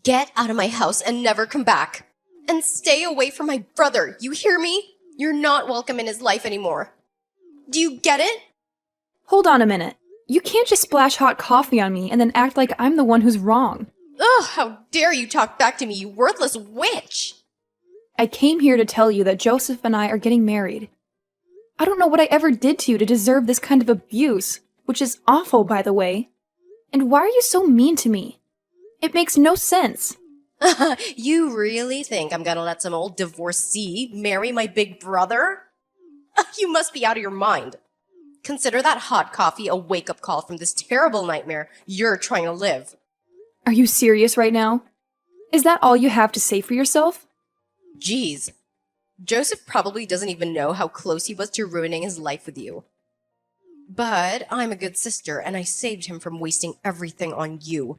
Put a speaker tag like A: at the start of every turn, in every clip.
A: Get out of my house and never come back. And stay away from my brother, you hear me? You're not welcome in his life anymore. Do you get it?
B: Hold on a minute. You can't just splash hot coffee on me and then act like I'm the one who's wrong.
A: Ugh, how dare you talk back to me, you worthless witch!
B: I came here to tell you that Joseph and I are getting married. I don't know what I ever did to you to deserve this kind of abuse, which is awful, by the way. And why are you so mean to me? It makes no sense.
A: You really think I'm gonna let some old divorcee marry my big brother? You must be out of your mind. Consider that hot coffee a wake-up call from this terrible nightmare you're trying to live.
B: Are you serious right now? Is that all you have to say for yourself?
A: Jeez. Joseph probably doesn't even know how close he was to ruining his life with you. But I'm a good sister, and I saved him from wasting everything on you.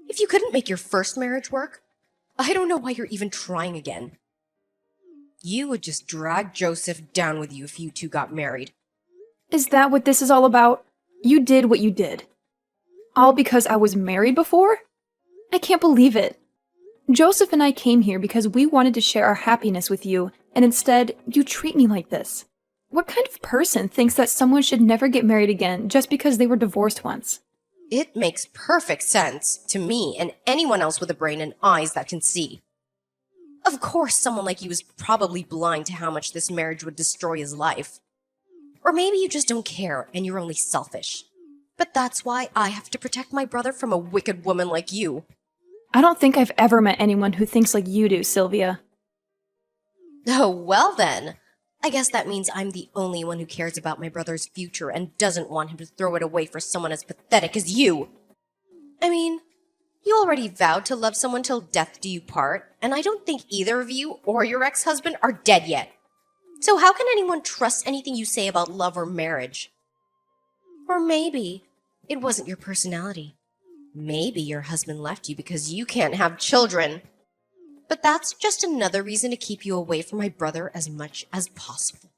A: If you couldn't make your first marriage work, I don't know why you're even trying again. You would just drag Joseph down with you if you two got married.
B: Is that what this is all about? You did what you did. All because I was married before? I can't believe it. Joseph and I came here because we wanted to share our happiness with you, and instead, you treat me like this. What kind of person thinks that someone should never get married again just because they were divorced once?
A: It makes perfect sense to me and anyone else with a brain and eyes that can see. Of course, someone like you is probably blind to how much this marriage would destroy his life. Or maybe you just don't care and you're only selfish. But that's why I have to protect my brother from a wicked woman like you.
B: I don't think I've ever met anyone who thinks like you do, Sylvia.
A: Oh, well then. I guess that means I'm the only one who cares about my brother's future and doesn't want him to throw it away for someone as pathetic as you. I mean, you already vowed to love someone till death do you part, and I don't think either of you or your ex-husband are dead yet. So how can anyone trust anything you say about love or marriage? Or maybe it wasn't your personality. Maybe your husband left you because you can't have children. But that's just another reason to keep you away from my brother as much as possible.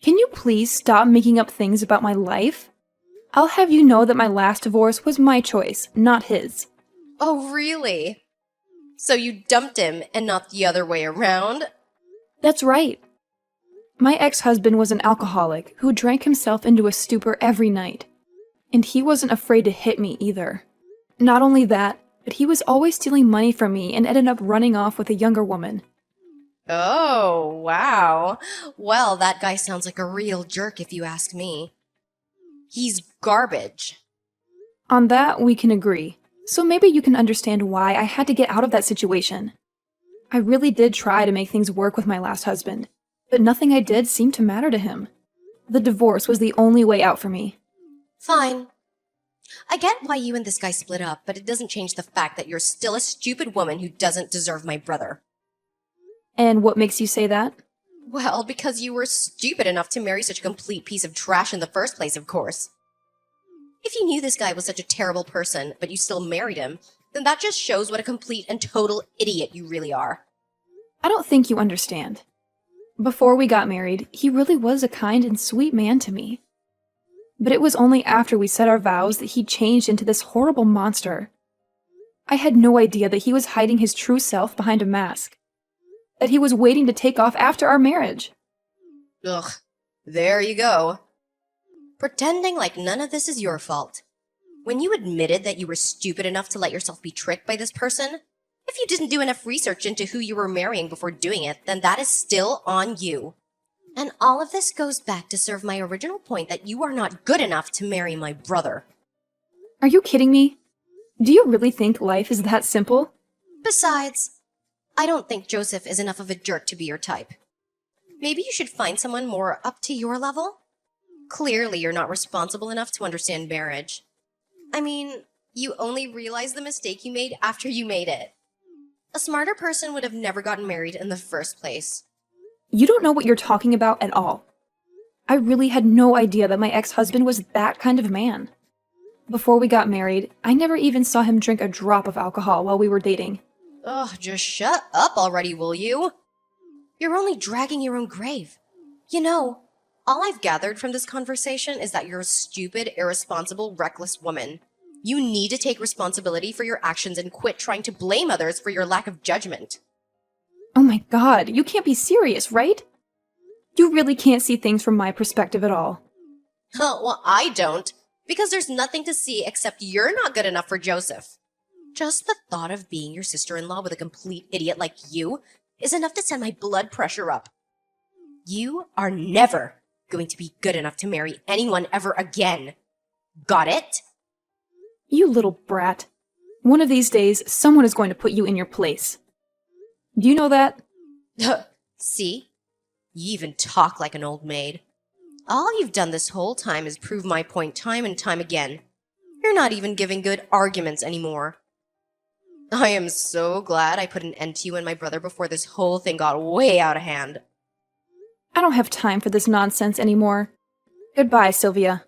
B: Can you please stop making up things about my life? I'll have you know that my last divorce was my choice, not his.
A: Oh, really? So you dumped him and not the other way around?
B: That's right. My ex-husband was an alcoholic who drank himself into a stupor every night. And he wasn't afraid to hit me either. Not only that, but he was always stealing money from me and ended up running off with a younger woman.
A: Oh, wow. Well, that guy sounds like a real jerk if you ask me. He's garbage.
B: On that, we can agree. So maybe you can understand why I had to get out of that situation. I really did try to make things work with my last husband, but nothing I did seemed to matter to him. The divorce was the only way out for me.
A: Fine. I get why you and this guy split up, but it doesn't change the fact that you're still a stupid woman who doesn't deserve my brother.
B: And what makes you say that?
A: Well, because you were stupid enough to marry such a complete piece of trash in the first place, of course. If you knew this guy was such a terrible person, but you still married him, then that just shows what a complete and total idiot you really are.
B: I don't think you understand. Before we got married, he really was a kind and sweet man to me. But it was only after we said our vows that he changed into this horrible monster. I had no idea that he was hiding his true self behind a mask. That he was waiting to take off after our marriage.
A: Ugh, there you go. Pretending like none of this is your fault. When you admitted that you were stupid enough to let yourself be tricked by this person, if you didn't do enough research into who you were marrying before doing it, then that is still on you. And all of this goes back to serve my original point that you are not good enough to marry my brother.
B: Are you kidding me? Do you really think life is that simple?
A: Besides, I don't think Joseph is enough of a jerk to be your type. Maybe you should find someone more up to your level? Clearly, you're not responsible enough to understand marriage. I mean, you only realized the mistake you made after you made it. A smarter person would have never gotten married in the first place.
B: You don't know what you're talking about at all. I really had no idea that my ex-husband was that kind of man. Before we got married, I never even saw him drink a drop of alcohol while we were dating.
A: Ugh, just shut up already, will you? You're only dragging your own grave. You know, all I've gathered from this conversation is that you're a stupid, irresponsible, reckless woman. You need to take responsibility for your actions and quit trying to blame others for your lack of judgment.
B: Oh my god, you can't be serious, right? You really can't see things from my perspective at all.
A: Well, I don't, because there's nothing to see except you're not good enough for Joseph. Just the thought of being your sister-in-law with a complete idiot like you is enough to send my blood pressure up. You are never going to be good enough to marry anyone ever again. Got it?
B: You little brat. One of these days, someone is going to put you in your place. Do you know that?
A: See? You even talk like an old maid. All you've done this whole time is prove my point time and time again. You're not even giving good arguments anymore. I am so glad I put an end to you and my brother before this whole thing got way out of hand.
B: I don't have time for this nonsense anymore. Goodbye, Sylvia.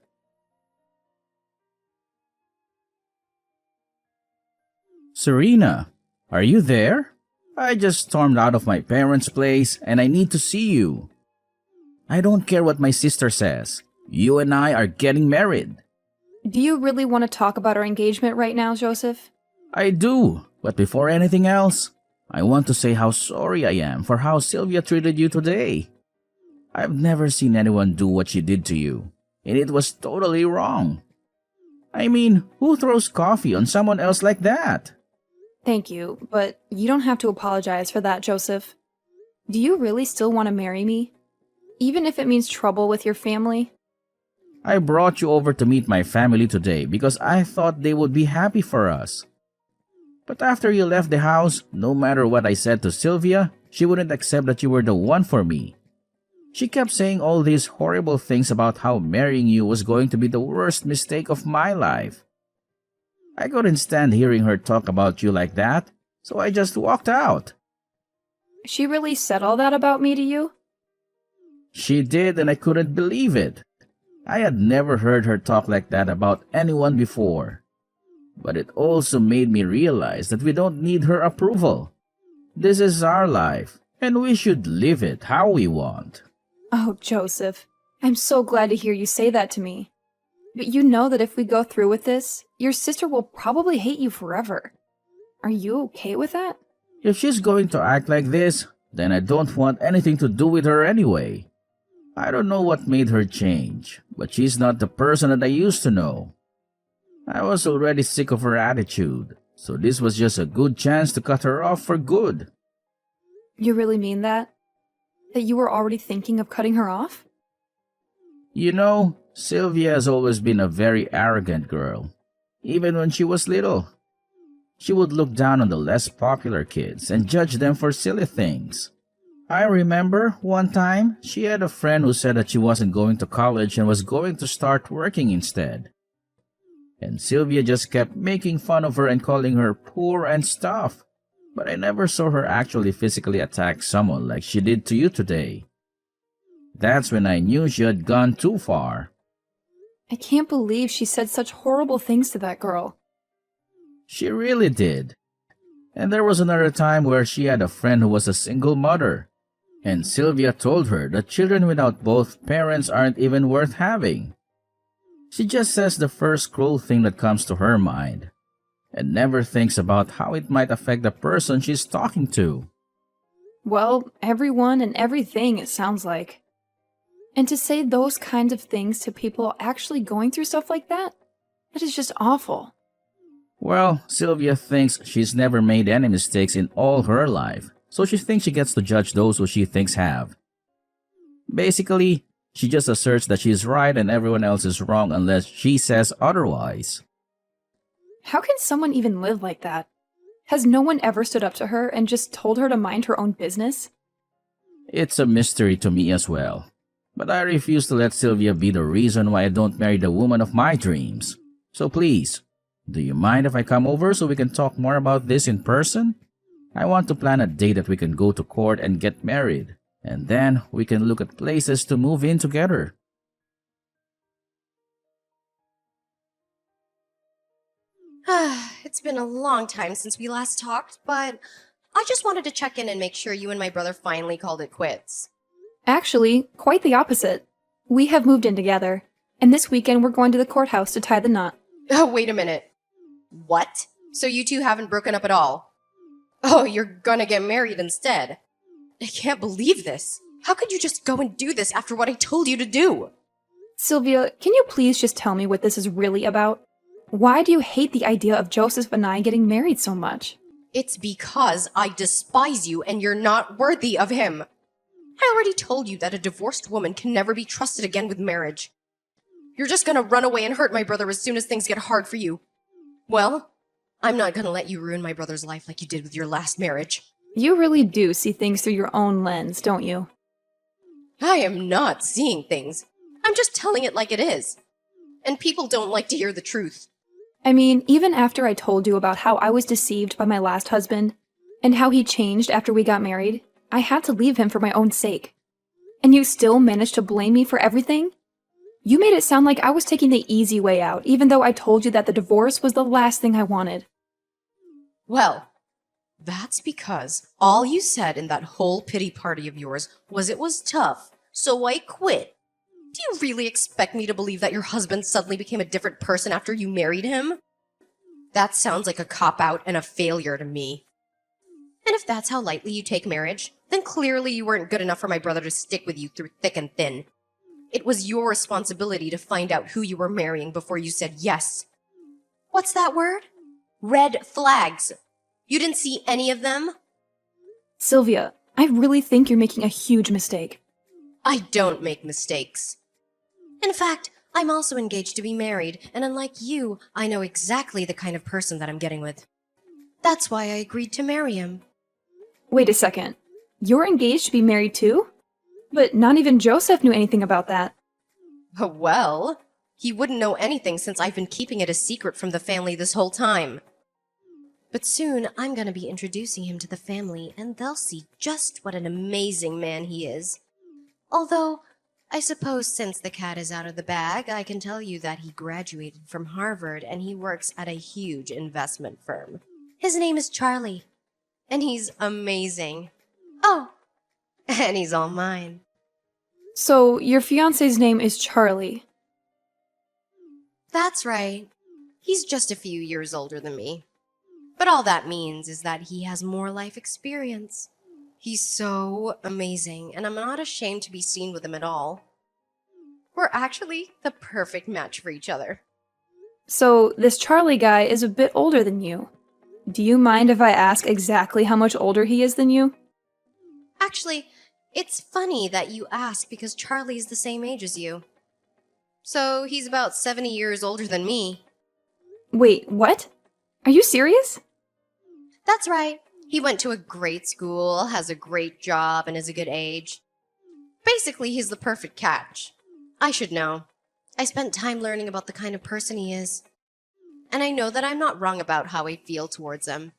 C: Serena, are you there? I just stormed out of my parents' place and I need to see you. I don't care what my sister says. You and I are getting married.
B: Do you really want to talk about our engagement right now, Joseph?
C: I do, but before anything else, I want to say how sorry I am for how Sylvia treated you today. I've never seen anyone do what she did to you, and it was totally wrong. I mean, who throws coffee on someone else like that?
B: Thank you, but you don't have to apologize for that, Joseph. Do you really still want to marry me? Even if it means trouble with your family?
C: I brought you over to meet my family today because I thought they would be happy for us. But after you left the house, no matter what I said to Sylvia, she wouldn't accept that you were the one for me. She kept saying all these horrible things about how marrying you was going to be the worst mistake of my life. I couldn't stand hearing her talk about you like that, so I just walked out.
B: She really said all that about me to you?
C: She did, and I couldn't believe it. I had never heard her talk like that about anyone before. But it also made me realize that we don't need her approval. This is our life, and we should live it how we want.
B: Oh, Joseph, I'm so glad to hear you say that to me. But you know that if we go through with this, your sister will probably hate you forever. Are you okay with that?
C: If she's going to act like this, then I don't want anything to do with her anyway. I don't know what made her change, but she's not the person that I used to know. I was already sick of her attitude, so this was just a good chance to cut her off for good.
B: You really mean that? That you were already thinking of cutting her off?
C: You know, Sylvia has always been a very arrogant girl, even when she was little. She would look down on the less popular kids and judge them for silly things. I remember one time she had a friend who said that she wasn't going to college and was going to start working instead. And Sylvia just kept making fun of her and calling her poor and stuff. But I never saw her actually physically attack someone like she did to you today. That's when I knew she had gone too far.
B: I can't believe she said such horrible things to that girl.
C: She really did. And there was another time where she had a friend who was a single mother. And Sylvia told her that children without both parents aren't even worth having. She just says the first cruel thing that comes to her mind, and never thinks about how it might affect the person she's talking to.
B: Well, everyone and everything, it sounds like. And to say those kinds of things to people actually going through stuff like that is just awful.
C: Well, Sylvia thinks she's never made any mistakes in all her life, so she thinks she gets to judge those who she thinks have. Basically, she just asserts that she's right and everyone else is wrong unless she says otherwise.
B: How can someone even live like that? Has no one ever stood up to her and just told her to mind her own business?
C: It's a mystery to me as well. But I refuse to let Sylvia be the reason why I don't marry the woman of my dreams. So please, do you mind if I come over so we can talk more about this in person? I want to plan a day that we can go to court and get married, and then we can look at places to move in together.
A: It's been a long time since we last talked, but I just wanted to check in and make sure you and my brother finally called it quits.
B: Actually, quite the opposite. We have moved in together, and this weekend we're going to the courthouse to tie the knot.
A: Oh, wait a minute. What? So you two haven't broken up at all? Oh, you're gonna get married instead. I can't believe this. How could you just go and do this after what I told you to do?
B: Sylvia, can you please just tell me what this is really about? Why do you hate the idea of Joseph and I getting married so much?
A: It's because I despise you and you're not worthy of him. I already told you that a divorced woman can never be trusted again with marriage. You're just gonna run away and hurt my brother as soon as things get hard for you. Well, I'm not gonna let you ruin my brother's life like you did with your last marriage.
B: You really do see things through your own lens, don't you?
A: I am not seeing things. I'm just telling it like it is. And people don't like to hear the truth.
B: I mean, even after I told you about how I was deceived by my last husband, and how he changed after we got married, I had to leave him for my own sake. And you still managed to blame me for everything? You made it sound like I was taking the easy way out, even though I told you that the divorce was the last thing I wanted.
A: Well, that's because all you said in that whole pity party of yours was it was tough, so I quit. Do you really expect me to believe that your husband suddenly became a different person after you married him? That sounds like a cop-out and a failure to me. And if that's how lightly you take marriage, then clearly you weren't good enough for my brother to stick with you through thick and thin. It was your responsibility to find out who you were marrying before you said yes. What's that word? Red flags. You didn't see any of them?
B: Sylvia, I really think you're making a huge mistake.
A: I don't make mistakes. In fact, I'm also engaged to be married, and unlike you, I know exactly the kind of person that I'm getting with. That's why I agreed to marry him.
B: Wait a second. You're engaged to be married too? But not even Joseph knew anything about that.
A: Well, he wouldn't know anything since I've been keeping it a secret from the family this whole time. But soon, I'm gonna be introducing him to the family, and they'll see just what an amazing man he is. Although, I suppose since the cat is out of the bag, I can tell you that he graduated from Harvard and he works at a huge investment firm. His name is Charlie, and he's amazing. Oh, and he's all mine.
B: So, your fiancé's name is Charlie.
A: That's right. He's just a few years older than me. But all that means is that he has more life experience. He's so amazing, and I'm not ashamed to be seen with him at all. We're actually the perfect match for each other.
B: So, this Charlie guy is a bit older than you. Do you mind if I ask exactly how much older he is than you?
A: Actually, it's funny that you ask because Charlie's the same age as you. So he's about 70 years older than me.
B: Wait, what? Are you serious?
A: That's right. He went to a great school, has a great job, and is a good age. Basically, he's the perfect catch. I should know. I spent time learning about the kind of person he is. And I know that I'm not wrong about how I feel towards him.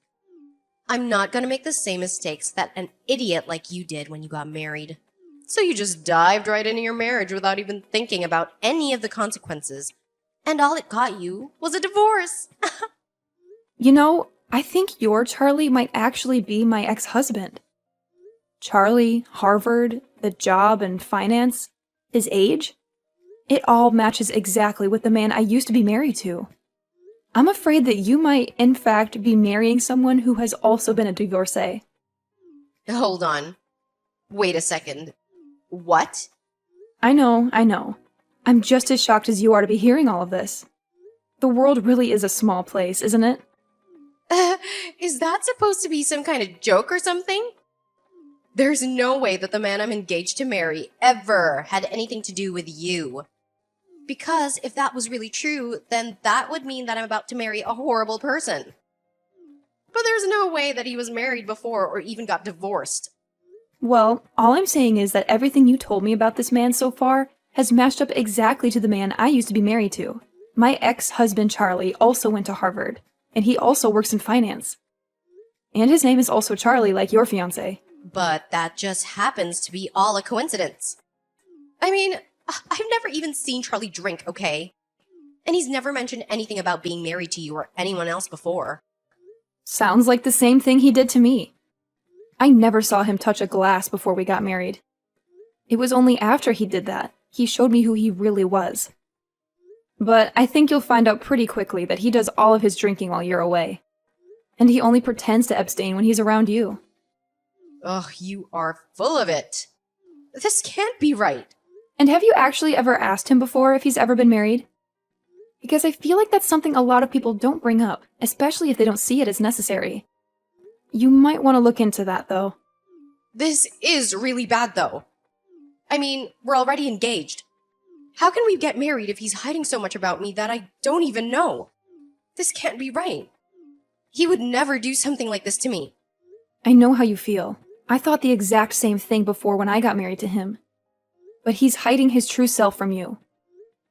A: I'm not gonna make the same mistakes that an idiot like you did when you got married. So you just dived right into your marriage without even thinking about any of the consequences. And all it got you was a divorce.
B: You know, I think your Charlie might actually be my ex-husband. Charlie, Harvard, the job and finance, his age. It all matches exactly with the man I used to be married to. I'm afraid that you might, in fact, be marrying someone who has also been a divorcee.
A: Hold on. Wait a second. What?
B: I know. I'm just as shocked as you are to be hearing all of this. The world really is a small place, isn't it?
A: Is that supposed to be some kind of joke or something? There's no way that the man I'm engaged to marry ever had anything to do with you. Because if that was really true, then that would mean that I'm about to marry a horrible person. But there's no way that he was married before or even got divorced.
B: Well, all I'm saying is that everything you told me about this man so far has matched up exactly to the man I used to be married to. My ex-husband Charlie also went to Harvard, and he also works in finance. And his name is also Charlie, like your fiancé.
A: But that just happens to be all a coincidence. I mean, I've never even seen Charlie drink, okay? And he's never mentioned anything about being married to you or anyone else before.
B: Sounds like the same thing he did to me. I never saw him touch a glass before we got married. It was only after he did that he showed me who he really was. But I think you'll find out pretty quickly that he does all of his drinking while you're away. And he only pretends to abstain when he's around you.
A: Ugh, you are full of it. This can't be right.
B: And have you actually ever asked him before if he's ever been married? Because I feel like that's something a lot of people don't bring up, especially if they don't see it as necessary. You might want to look into that, though.
A: This is really bad, though. I mean, we're already engaged. How can we get married if he's hiding so much about me that I don't even know? This can't be right. He would never do something like this to me.
B: I know how you feel. I thought the exact same thing before when I got married to him. But he's hiding his true self from you.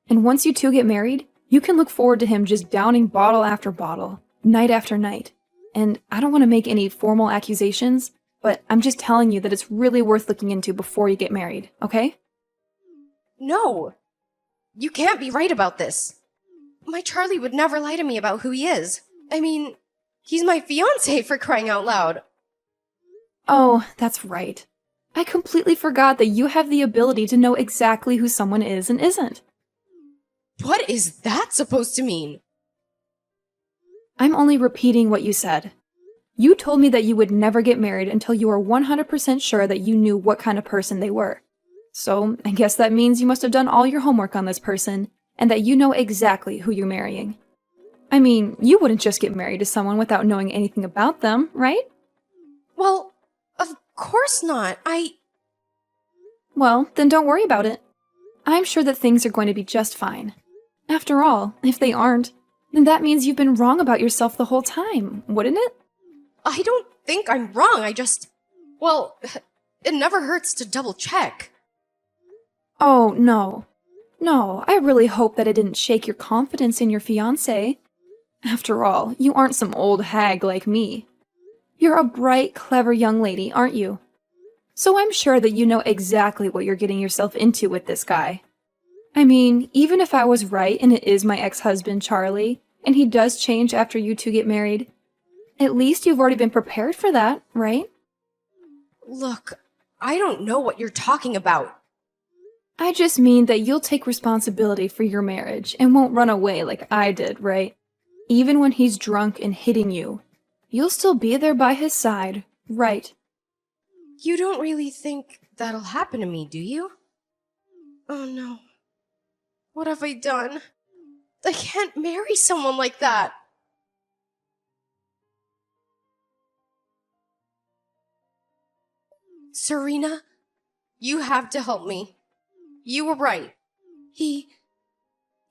B: And once you two get married, you can look forward to him just downing bottle after bottle, night after night. And I don't want to make any formal accusations, but I'm just telling you that it's really worth looking into before you get married, okay?
A: No! You can't be right about this. My Charlie would never lie to me about who he is. I mean, he's my fiancé, for crying out loud.
B: Oh, that's right. I completely forgot that you have the ability to know exactly who someone is and isn't.
A: What is that supposed to mean?
B: I'm only repeating what you said. You told me that you would never get married until you were 100% sure that you knew what kind of person they were. So, I guess that means you must have done all your homework on this person, and that you know exactly who you're marrying. I mean, you wouldn't just get married to someone without knowing anything about them, right?
A: Well, of course not.
B: Well, then don't worry about it. I'm sure that things are going to be just fine. After all, if they aren't, then that means you've been wrong about yourself the whole time, wouldn't it?
A: I don't think I'm wrong. Well, it never hurts to double check.
B: Oh, no. No, I really hope that it didn't shake your confidence in your fiancé. After all, you aren't some old hag like me. You're a bright, clever young lady, aren't you? So I'm sure that you know exactly what you're getting yourself into with this guy. I mean, even if I was right and it is my ex-husband, Charlie, and he does change after you two get married, at least you've already been prepared for that, right?
A: Look, I don't know what you're talking about.
B: I just mean that you'll take responsibility for your marriage and won't run away like I did, right? Even when he's drunk and hitting you, you'll still be there by his side, right?
A: You don't really think that'll happen to me, do you? Oh no. What have I done? I can't marry someone like that. Serena, you have to help me. You were right. He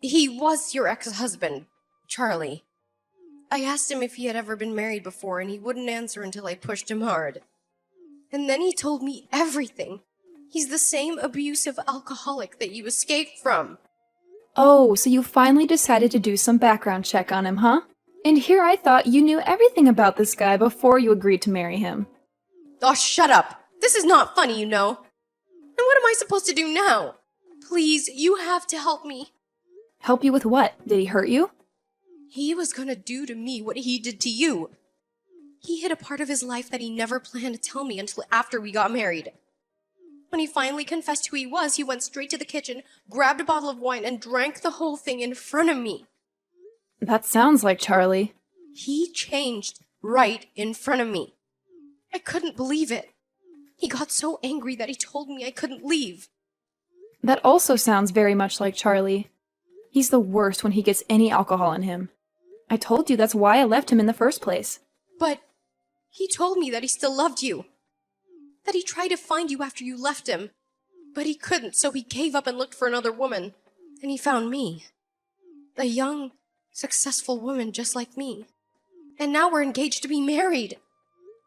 A: was your ex-husband, Charlie. I asked him if he had ever been married before, and he wouldn't answer until I pushed him hard. And then he told me everything. He's the same abusive alcoholic that you escaped from.
B: Oh, so you finally decided to do some background check on him, huh? And here I thought you knew everything about this guy before you agreed to marry him.
A: Oh, shut up. This is not funny, you know. And what am I supposed to do now? Please, you have to help me.
B: Help you with what? Did he hurt you?
A: He was gonna do to me what he did to you. He hid a part of his life that he never planned to tell me until after we got married. When he finally confessed who he was, he went straight to the kitchen, grabbed a bottle of wine, and drank the whole thing in front of me.
B: That sounds like Charlie.
A: He changed right in front of me. I couldn't believe it. He got so angry that he told me I couldn't leave.
B: That also sounds very much like Charlie. He's the worst when he gets any alcohol in him. I told you that's why I left him in the first place.
A: But he told me that he still loved you. That he tried to find you after you left him. But he couldn't, so he gave up and looked for another woman. And he found me. A young, successful woman just like me. And now we're engaged to be married.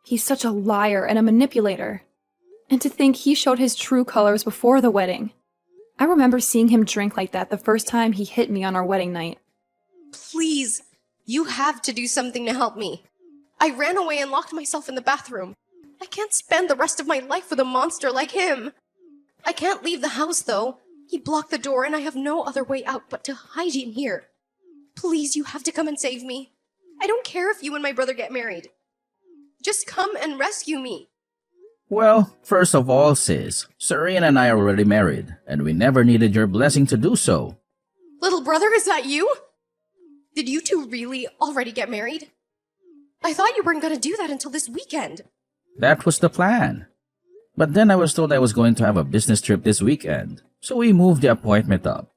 B: He's such a liar and a manipulator. And to think he showed his true colors before the wedding. I remember seeing him drink like that the first time he hit me on our wedding night.
A: Please, you have to do something to help me. I ran away and locked myself in the bathroom. I can't spend the rest of my life with a monster like him. I can't leave the house, though. He blocked the door and I have no other way out but to hide in here. Please, you have to come and save me. I don't care if you and my brother get married. Just come and rescue me.
C: Well, first of all, sis, Serena and I are already married, and we never needed your blessing to do so.
A: Little brother, is that you? Did you two really already get married? I thought you weren't gonna do that until this weekend.
C: That was the plan. But then I was told I was going to have a business trip this weekend, so we moved the appointment up.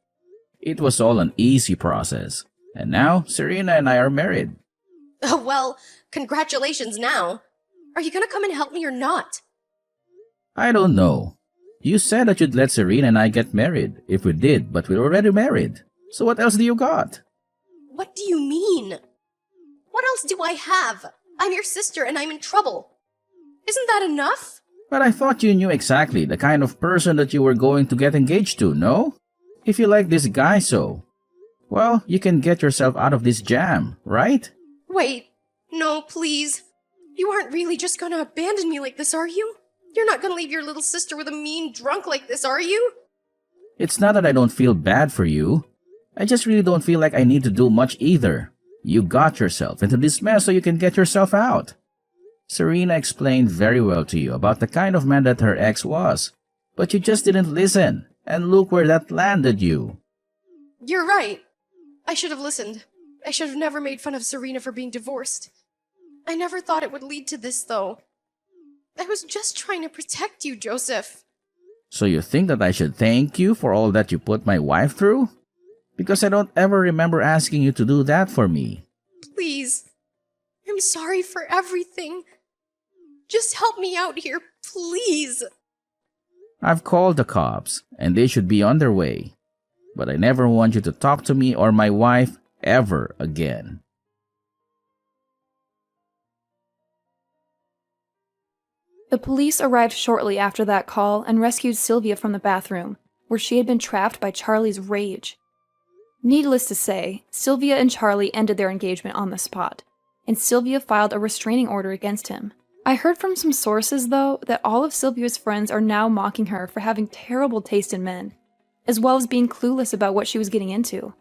C: It was all an easy process, and now Serena and I are married.
A: Oh, well, congratulations now. Are you gonna come and help me or not?
C: I don't know. You said that you'd let Serena and I get married if we did, but we're already married. So what else do you got?
A: What do you mean? What else do I have? I'm your sister and I'm in trouble. Isn't that enough?
C: But I thought you knew exactly the kind of person that you were going to get engaged to, no? If you like this guy so, well, you can get yourself out of this jam, right?
A: Wait, no, please. You aren't really just gonna abandon me like this, are you? You're not gonna leave your little sister with a mean drunk like this, are you?
C: It's not that I don't feel bad for you. I just really don't feel like I need to do much either. You got yourself into this mess so you can get yourself out. Serena explained very well to you about the kind of man that her ex was, but you just didn't listen, and look where that landed you.
A: You're right. I should have listened. I should have never made fun of Serena for being divorced. I never thought it would lead to this, though. I was just trying to protect you, Joseph.
C: So you think that I should thank you for all that you put my wife through? Because I don't ever remember asking you to do that for me.
A: Please. I'm sorry for everything. Just help me out here, please.
C: I've called the cops, and they should be on their way. But I never want you to talk to me or my wife ever again.
B: The police arrived shortly after that call and rescued Sylvia from the bathroom, where she had been trapped by Charlie's rage. Needless to say, Sylvia and Charlie ended their engagement on the spot, and Sylvia filed a restraining order against him. I heard from some sources, though, that all of Sylvia's friends are now mocking her for having terrible taste in men, as well as being clueless about what she was getting into.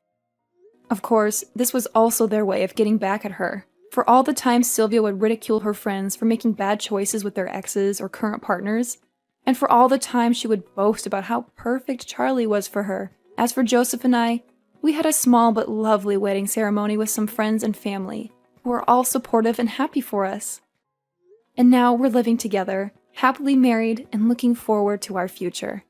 B: Of course, this was also their way of getting back at her, for all the time Sylvia would ridicule her friends for making bad choices with their exes or current partners, and for all the time she would boast about how perfect Charlie was for her. As for Joseph and I, we had a small but lovely wedding ceremony with some friends and family, who were all supportive and happy for us. And now we're living together, happily married and looking forward to our future.